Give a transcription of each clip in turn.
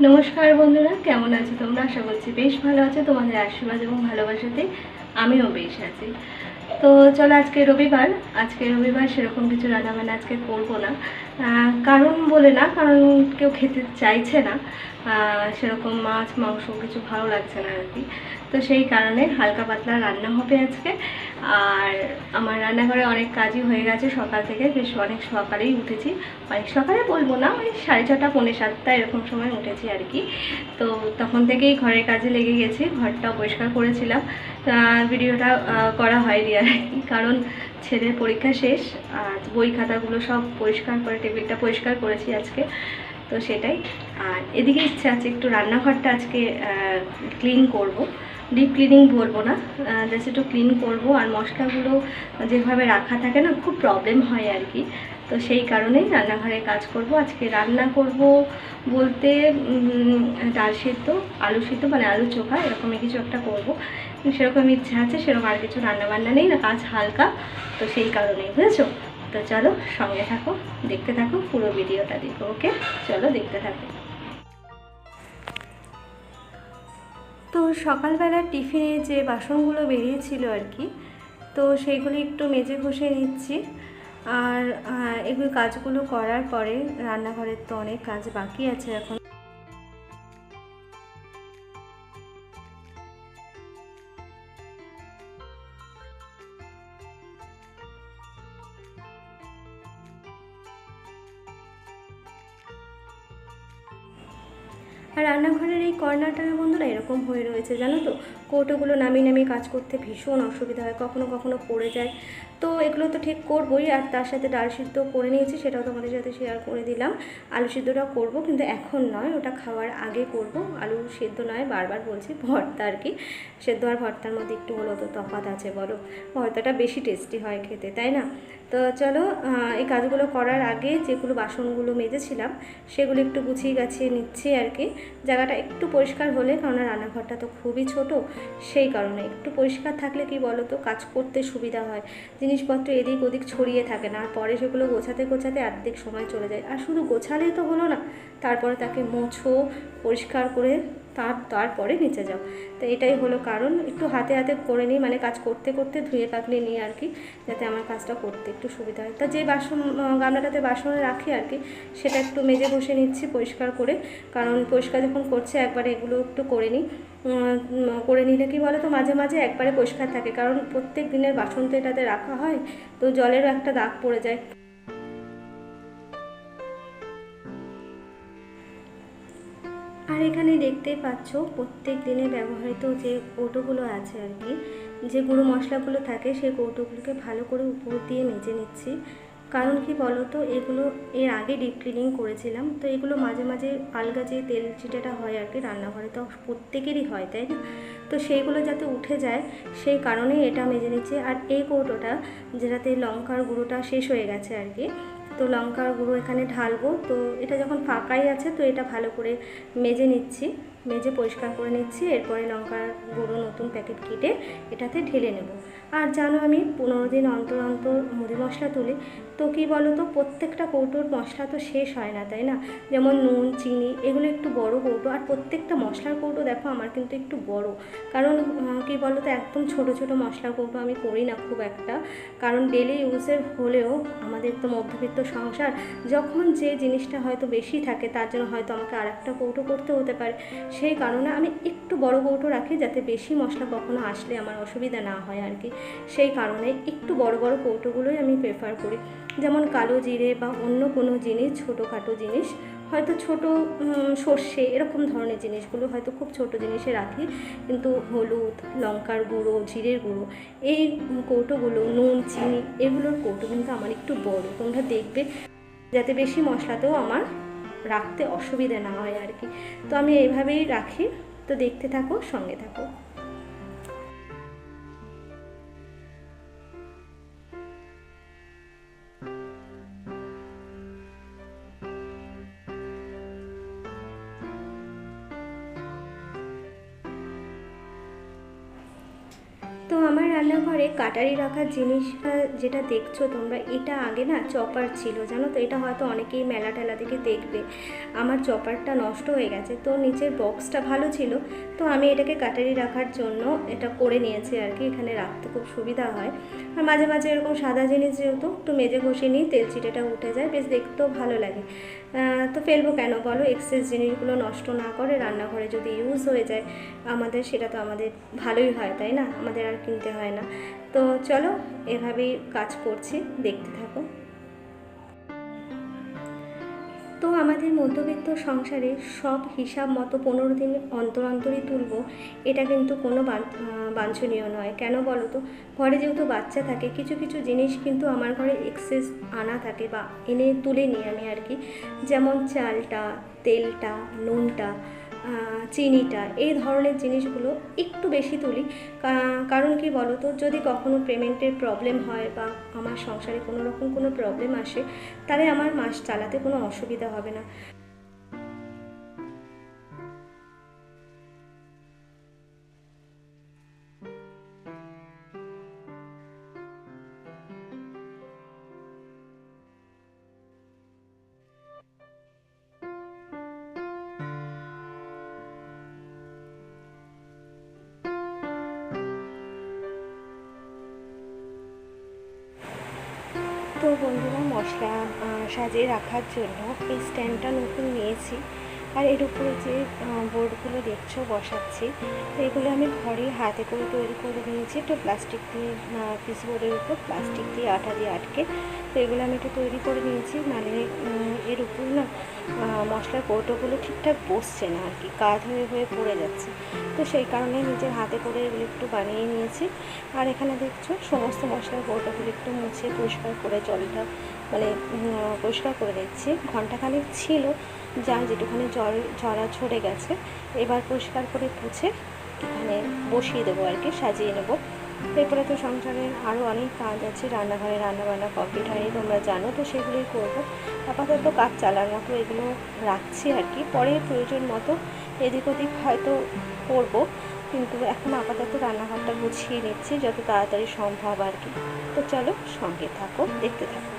নমস্কার বন্ধুরা, কেমন আছো তোমরা? আশা করছি বেশ ভালো আছো। তোমাদের আশীর্বাদ এবং ভালোবাসাতে আমিও বেশ আছি। তো চলো, আজকে রবিবার সেরকম কিছু রান্নাবান্না আজকে করবো না। কারণ বলে না, কারণ কেউ খেতে চাইছে না, সেরকম মাছ মাংস কিছু ভালো লাগছে না আর কি। তো সেই কারণে হালকা পাতলা রান্না হবে আজকে। আর আমার রান্নাঘরে অনেক কাজই হয়ে গেছে সকাল থেকে, বেশ অনেক সকালেই উঠেছি। অনেক সকালে বলবো না, ওই 6:30 পৌনে 7টা এরকম সময় উঠেছি আর কি। তো তখন থেকেই ঘরের কাজে লেগে গেছি, ঘরটাও পরিষ্কার করেছিলাম। ভিডিওটা করা হয়নি আর কি, কারণ ছেলের পরীক্ষা শেষ, আর বই খাতাগুলো সব পরিষ্কার করে টেবিলটা পরিষ্কার করেছি আজকে। তো সেটাই। আর এদিকে ইচ্ছা আছে একটু রান্নাঘরটা আজকে ক্লিন করব। ডিপ ক্লিনিং বলবো না, জাস্ট একটু ক্লিন করব। আর মশলাগুলো যেভাবে রাখা থাকে না, খুব প্রবলেম হয় আর কি। তো সেই কারণেই রান্নাঘরে কাজ করব। আজকে রান্না করব বলতে ডাল সিদ্ধ, আলু সিদ্ধ, মানে আলু চোখা এরকমই কিছু একটা করব। সেরকম ইচ্ছা আছে, সেরকম আর কিছু রান্নাবান্না নেই, না কাজ হালকা। তো সেই কারণেই, বুঝেছো? তো চলো সঙ্গে থাকো, দেখতে থাকো, পুরো ভিডিওটা দেখো। ওকে, চলো দেখতে থাকো। তো সকালবেলা টিফিনে যে বাসনগুলো বেরিয়েছিল আর কি, তো সেইগুলি একটু মেজে ঘষে নিচ্ছি। আর এগুলো কাজগুলো করার পরে রান্নাঘরের তো অনেক কাজ বাকি আছে এখন। আর রান্নাঘরের এই কর্নারটার বন্ধুরা এরকম হয়ে রয়েছে, জানো তো, কৌটোগুলো নামিয়ে নামিয়ে কাজ করতে ভীষণ অসুবিধা হয়, কখনো কখনো পড়ে যায়। তো এগুলো তো ঠিক করবোই। আর তার সাথে ডাল সিদ্ধ করে নিয়েছি, সেটাও তোমাদের সাথে শেয়ার করে দিলাম। আলু সিদ্ধটাও করবো, কিন্তু এখন নয়, ওটা খাওয়ার আগে করব। আলু সিদ্ধ নয়, বারবার বলছি, ভর্তা আর কি। সেদ্ধ আর ভর্তার মধ্যে একটু হলো তো তফাৎ আছে বলো, ভর্তাটা বেশি টেস্টি হয় খেতে, তাই না? তো চলো, এই কাজগুলো করার আগে যেগুলো বাসনগুলো মেজেছিলাম সেগুলো একটু গুছিয়ে গাছিয়ে নিচ্ছি আর কি। জায়গাটা একটু পরিষ্কার হলে, কারণ রান্নাঘরটা তো খুবই ছোট, সেই কারণে একটু পরিষ্কার থাকলে কি বলো তো, কাজ করতে সুবিধা হয়। জিনিসপত্র এদিক ওদিক ছড়িয়ে থাকে না, আর পরে সেগুলো গোছাতে গোছাতে অর্ধেক সময় চলে যায়। আর শুধু গোছালেই তো হলো না, তারপরে তাকে মোছো, পরিষ্কার করে তারপরে নিচে যাও। তো এটাই হলো কারণ, একটু হাতে হাতে করে নিই, মানে কাজ করতে করতে ধুয়ে কাকলে নিই আর কি, যাতে আমার কাজটা করতে একটু সুবিধা হয়। তা যে বাসন গামলাটাতে বাসন রাখি আর কি, সেটা একটু মেজে বসে নিচ্ছি পরিষ্কার করে। কারণ পরিষ্কার যখন করছে একবারে এগুলো একটু করে নিই। করে নিলে কি বলো তো, মাঝে মাঝে একবারে পরিষ্কার থাকে, কারণ প্রত্যেক দিনের বাসন তো এটাতে রাখা হয়, তো জলেরও একটা দাগ পড়ে যায়। আর এখানে দেখতেই পাচ্ছ প্রত্যেক দিনে ব্যবহৃত যে কৌটোগুলো আছে আর কি, যে গুঁড়ো মশলাগুলো থাকে, সেই কৌটোগুলোকে ভালো করে উপর দিয়ে মেজে নিচ্ছি। কারণ কি বলো তো, এগুলো এর আগে ডিপ ক্লিনিং করেছিলাম, তো এগুলো মাঝে মাঝে আলগা যে তেল চিটেটা হয় আর কি রান্নাঘরে, তো প্রত্যেকেরই হয়, তাই না? তো সেইগুলো যাতে উঠে যায়, সেই কারণেই এটা মেজে নিচ্ছি। আর এই কৌটোটা, যেটাতে লঙ্কার গুঁড়োটা শেষ হয়ে গেছে আর কি, তো লঙ্কার গুঁড়ো এখানে ঢালবো। তো এটা যখন ফাঁকাই আছে, তো এটা ভালো করে মেজে নিচ্ছি, মেজে পরিষ্কার করে নিচ্ছি। এরপরে লঙ্কার গুঁড়ো নতুন প্যাকেট কেটে এটাতে ঢেলে নেব। আর জানো, আমি 15 দিন অন্তর অন্তর মুড়ি মশলা তুলি। তো কী বলো তো, প্রত্যেকটা কৌটোর মশলা তো শেষ হয় না, তাই না? যেমন নুন, চিনি, এগুলো একটু বড় কৌটো, আর প্রত্যেকটা মশলার কৌটো দেখো আমার কিন্তু একটু বড়। কারণ কী বলো তো, একদম ছোট ছোট মশলার কৌটো আমি করি না খুব একটা, কারণ ডেলি ইউজের হলেও আমাদের তো মধ্যবিত্ত সংসার, যখন যে জিনিসটা হয়তো বেশি থাকে তার জন্য হয়তো আমাকে আর একটা কৌটো করতে হতে পারে। সেই কারণে আমি একটু বড় কৌটো রাখি, যাতে বেশি মশলা কখনো আসলে আমার অসুবিধা না হয় আর কি। সেই কারণে একটু বড় বড় কৌটোগুলোই আমি প্রেফার করি। যেমন কালো জিরে বা অন্য কোনো জিনিস, ছোটোখাটো জিনিস, হয়তো ছোটো সর্ষে, এরকম ধরনের জিনিসগুলো হয়তো খুব ছোট জিনিসে রাখি। কিন্তু হলুদ, লঙ্কার গুঁড়ো, জিরের গুঁড়ো, এই কৌটোগুলো, নুন, চিনি, এগুলোর কৌটো কিন্তু আমার একটু বড়। তোমরা দেখবে, যাতে বেশি মশলাতেও আমার রাখতে অসুবিধা না হয় আর কি। তো আমি এইভাবেই রাখি। তো দেখতে থাকো, সঙ্গে থাকো। তো আমার রান্নাঘরে কাটারি রাখার জিনিসটা যেটা দেখছো তোমরা, এটা আগে না চপার ছিল, জানো তো। এটা হয়তো অনেকেই মেলা টেলা থেকে দেখবে। আমার চপারটা নষ্ট হয়ে গেছে, তো নিচের বক্সটা ভালো ছিল, তো আমি এটাকে কাটারি রাখার জন্য এটা করে নিয়েছি আর কি। এখানে রাখতে খুব সুবিধা হয়। আর মাঝে মাঝে এরকম সাদা জিনিস যেহেতু একটু মেজে ঘষে নিই, তেল চিটেটা উঠে যায়, বেশ দেখতেও ভালো লাগে। তো ফেলবো কেন বলো, এক্সেস জিনিসগুলো নষ্ট না করে রান্নাঘরে যদি ইউজ হয়ে যায় আমাদের, সেটা তো আমাদের ভালোই হয়, তাই না? আমাদের আর কিনতে হয় না। তো চলো, এভাবেই কাজ করছি, দেখতে থাকো। তো আমাদের মধ্যবিত্ত সংসারে সব হিসাব মতো 15 দিন অন্তর অন্তরই তুলবো, এটা কিন্তু কোনো বাঞ্ছনীয় নয়। কেন বলো তো, ঘরে যেহেতু বাচ্চা থাকে, কিছু কিছু জিনিস কিন্তু আমার ঘরে এক্সেস আনা থাকে বা এনে তুলে নিই আমি আর কি। যেমন চালটা, তেলটা, নুনটা, চিনিটা, এই ধরনের জিনিসগুলো একটু বেশি তুলি। কারণ কি বলো তো, যদি কখনো পেমেন্টের প্রবলেম হয় বা আমার সংসারে কোনো রকম কোনো প্রবলেম আসে, তাহলে আমার মাস চালাতে কোনো অসুবিধা হবে না। তো বন্ধুরা, মশলা সাজিয়ে রাখার জন্য এই স্ট্যান্ডটা নতুন নিয়েছি। আর এর উপরে যে বোর্ডগুলো দেখছো বসাচ্ছি, তো এগুলো আমি ঘরে হাতে করে তৈরি করে নিয়েছি। একটু প্লাস্টিক দিয়ে, পিস বোর্ডের উপর প্লাস্টিক দিয়ে আঠা দিয়ে আটকে, তো এগুলো আমি একটু তৈরি করে নিয়েছি। নাহলে এর উপর না মশলার কৌটোগুলো ঠিকঠাক বসছে না আর কি, কাজ হয়ে হয়ে পড়ে যাচ্ছে। তো সেই কারণে নিজের হাতে করে এগুলো একটু বানিয়ে নিয়েছি। আর এখানে দেখছো সমস্ত মশলার কৌটোগুলো একটু মুছে পরিষ্কার করে জলটা মানে পরিষ্কার করে দিচ্ছি। ঘন্টাখানেক ছিল, যা যেটুখানি জল ঝরা ঝরে গেছে, এবার পরিষ্কার করে পুছে এখানে বসিয়ে দেবো আর কি, সাজিয়ে নেবো। এরপরে তো সংসারে আরও অনেক কাজ আছে, রান্নাঘরে রান্নাবান্না কমপ্লিট হয়নি তোমরা জানো, তো সেগুলোই করবো। আপাতত কাজ চালার মতো এগুলো রাখছি আর কি, পরে প্রয়োজন মতো এদিক ওদিক হয়তো করবো, কিন্তু এখন আপাতত রান্নাঘরটা গুছিয়ে নিচ্ছি যত তাড়াতাড়ি সম্ভব আর কি। তো চলো, সঙ্গে থাকো, দেখতে থাকো।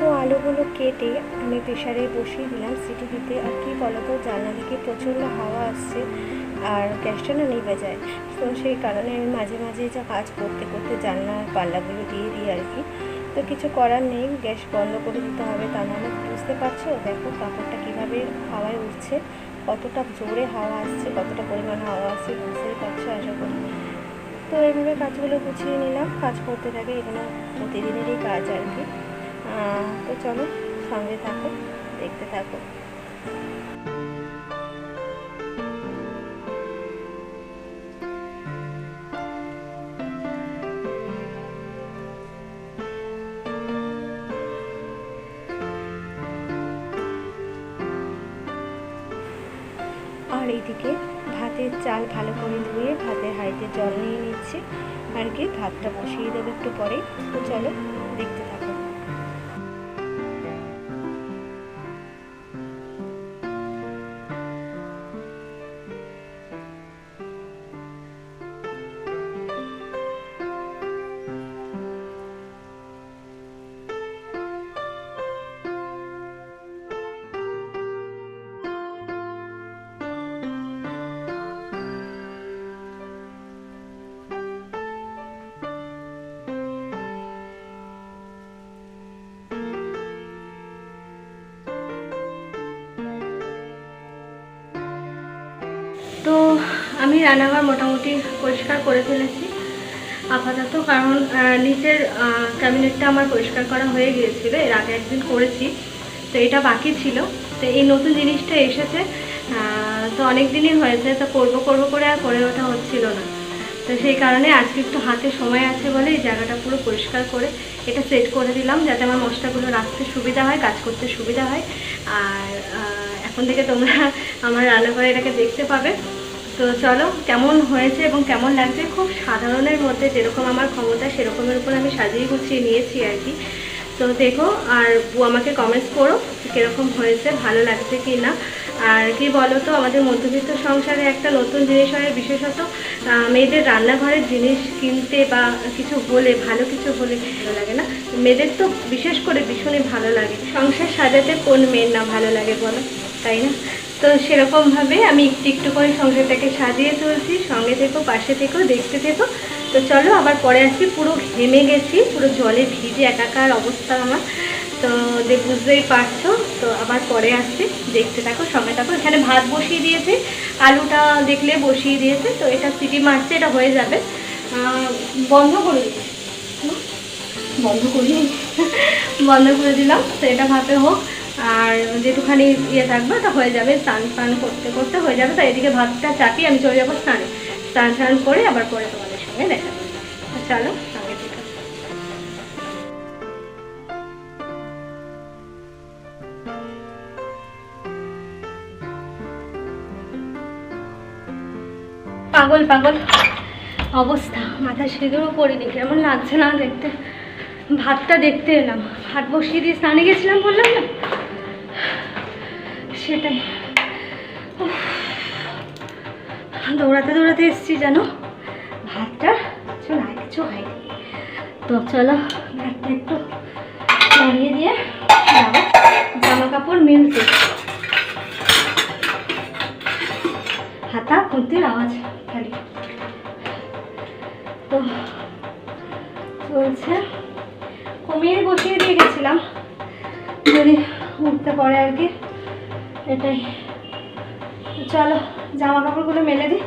তো আলুগুলো কেটে আমি প্রেশারে বসিয়ে দিলাম সিটি দিতে। আর কি বলতো, জানলা থেকে প্রচণ্ড হাওয়া আসছে আর গ্যাসটা না নিভে যায়, তো সেই কারণে আমি মাঝে মাঝে যা কাজ করতে করতে জানলার পাল্লাগুলো দিয়ে দিই আর কি। তো কিছু করার নেই, গ্যাস বন্ধ করে দিতে হবে, তা নাহলে বুঝতে পারছো দেখো কাপড়টা কীভাবে হাওয়ায় উঠছে, কতটা জোরে হাওয়া আসছে, কতটা পরিমাণ হাওয়া আসছে, বুঝতেই পারছো আশা করি। তো এইভাবে কাজগুলো গুছিয়ে নিলাম, কাজ করতে থাকে, এগুলো প্রতিদিনেরই কাজ আর কি। তো চলো, সঙ্গে থাকো, দেখতে থাকো। এইদিকে ভাতের চাল ভালো করে ধুয়ে ভাতের হাঁড়িতে জল নিয়ে নিচ্ছি আর কি, ভাতটা বসিয়ে দেবো একটু পরেই। তো চলো দেখতে থাকো। তো আমি রান্নাঘর মোটামুটি পরিষ্কার করে ফেলেছি আপাতত, কারণ নিচের ক্যাবিনেটটা আমার পরিষ্কার করা হয়ে গিয়েছিলো, এর আগে একদিন করেছি, তো এটা বাকি ছিল। তো এই নতুন জিনিসটা এসেছে, তো অনেক দিনই হয়েছে, তো করবো করবো করে আর করে ওঠা হচ্ছিল না। তো সেই কারণে আজকে একটু হাতে সময় আছে বলে এই জায়গাটা পুরো পরিষ্কার করে এটা সেট করে দিলাম, যাতে আমার মশলাগুলো রাখতে সুবিধা হয়, কাজ করতে সুবিধা হয়। আর এখন থেকে তোমরা আমার রান্নাঘরে এটাকে দেখতে পাবে। তো চলো, কেমন হয়েছে এবং কেমন লাগছে, খুব সাধারণের মধ্যে যেরকম আমার ক্ষমতা সেরকমের উপর আমি সাজিয়ে গুছিয়ে নিয়েছি আর কি। তো দেখো, আর আমাকে কমেন্টস করো কীরকম হয়েছে, ভালো লাগছে কি না। আর কি বলো তো, আমাদের মধ্যবিত্ত সংসারে একটা নতুন জিনিস হয়, বিশেষত মেয়েদের রান্নাঘরের জিনিস কিনতে বা কিছু হলে, ভালো কিছু হলে ভালো লাগে না? মেয়েদের তো বিশেষ করে ভীষণই ভালো লাগে। সংসার সাজাতে কোন মেয়ের না ভালো লাগে বলো, তাই না? তো সেরকমভাবে আমি একটু একটু করে সংসারটাকে সাজিয়ে চলছি। সঙ্গে থেকো, পাশে থেকো, দেখতে থেকো। তো চলো আবার পরে আসছি। পুরো ঘেমে গেছি, পুরো জলে ভিজে একাকার অবস্থা আমার, তো বুঝতেই পারছো। তো আবার পরে আসছি, দেখতে থাকো, সঙ্গে থাকো। এখানে ভাত বসিয়ে দিয়েছে, আলুটা দেখলে বসিয়ে দিয়েছে, তো এটা সিটি মারছে, এটা হয়ে যাবে। বন্ধ করে দিই, বন্ধ করি বন্ধ করে দিলাম। তো এটা ভাতে হোক, আর যেটুখানি ইয়ে থাকবে ওটা হয়ে যাবে, স্নান স্নান করতে করতে হয়ে যাবে। তাই এদিকে ভাতটা চাপিয়ে আমি চলে যাবো স্নানে, স্নান স্নান করে আবার পরে তোমাদের সঙ্গে দেখা যাবে। চলো সঙ্গে থেকে। পাগল পাগল অবস্থা, মাথা সিঁদুরও পরিনি, কেমন লাগছে না দেখতে। ভাতটা দেখতে এলাম, ভাত বসিয়ে দিয়ে স্নানে গেছিলাম বললাম না, সেটাই। দৌড়াতে দৌড়াতে এসছি জানো, ভাতটা কিছু নাই, কিছু হয়নি। তো চলো ভাতটা একটু নাড়িয়ে দিয়ে যাবো জামা কাপড় মেলতে। হাতা খুন্তির আওয়াজ খালি। তো চলছে, কমিয়ে বসিয়ে দিয়ে গেছিলাম, যদি উঠতে পারে আর কি, এটাই। চলো জামা কাপড়গুলো মেলে দিই।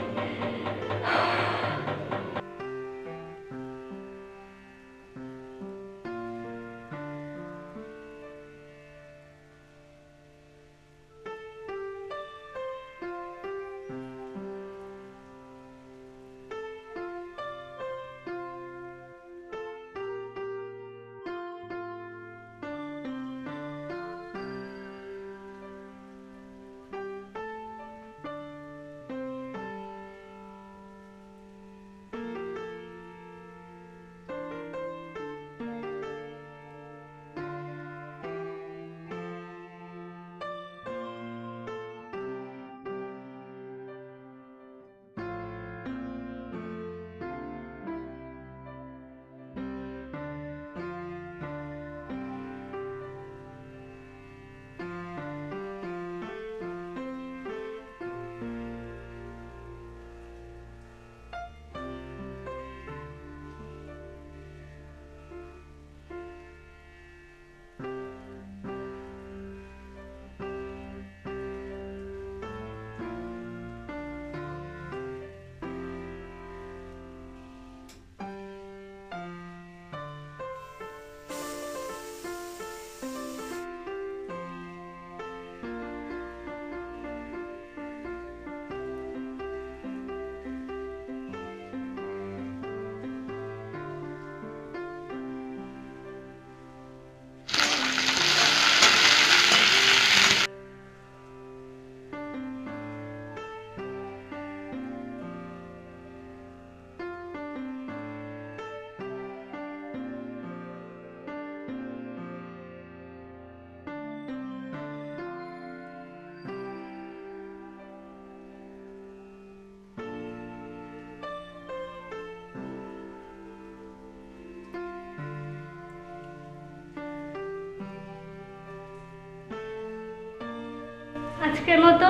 আজকের মতো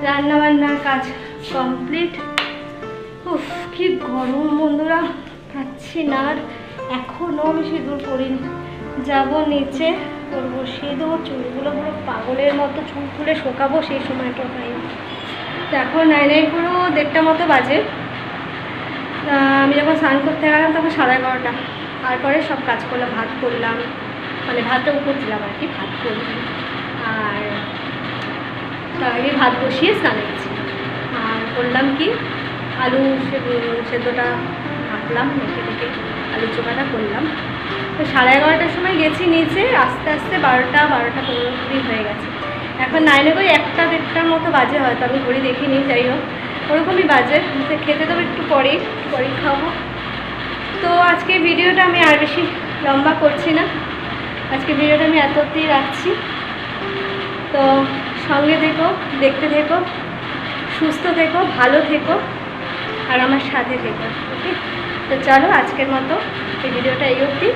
রান্নাবান্নার কাজ কমপ্লিট। উফ কি গরম বন্ধুরা, পাচ্ছি না আর। এখনও আমি সিঁদুর করিনি, যাবো নিচে করবো সিঁদুর, চুলগুলো পুরো পাগলের মতো চুল খুলে শোকাবো, সেই সময়টা পাই। তো এখন নাই পুরো 1:30 মতো বাজে। আমি যখন স্নান করতে গেলাম তখন 11:30। তারপরে সব কাজ করলাম, ভাত করলাম, মানে ভাতটা উপর দিলাম আর কি, ভাত করলাম। আর তার আগে ভাত বসিয়ে স্নান গেছি। আর করলাম কি, আলু সেদ্ধটা মাখলাম, মেখে রেখে আলু চোখাটা করলাম। তো 11:30টার সময় গেছি নিচে, আস্তে আস্তে 12:15 হয়ে গেছে। এখন 1:30 মতো বাজে, হয়তো আমি ঘড়ি দেখিনি, যাই হোক ওরকমই বাজে। খেতে দেবো একটু পরেই খাবো। তো আজকে ভিডিওটা আমি আর বেশি লম্বা করছি না, আজকে ভিডিওটা আমি এত অবধিই রাখছি। তো সঙ্গে থেকো, দেখতে থেকো, সুস্থ থেকো, ভালো থেকো, আর আমার সাথে থেকো। ওকে, তো চলো আজকের মতো এই ভিডিওটা এই অবধি।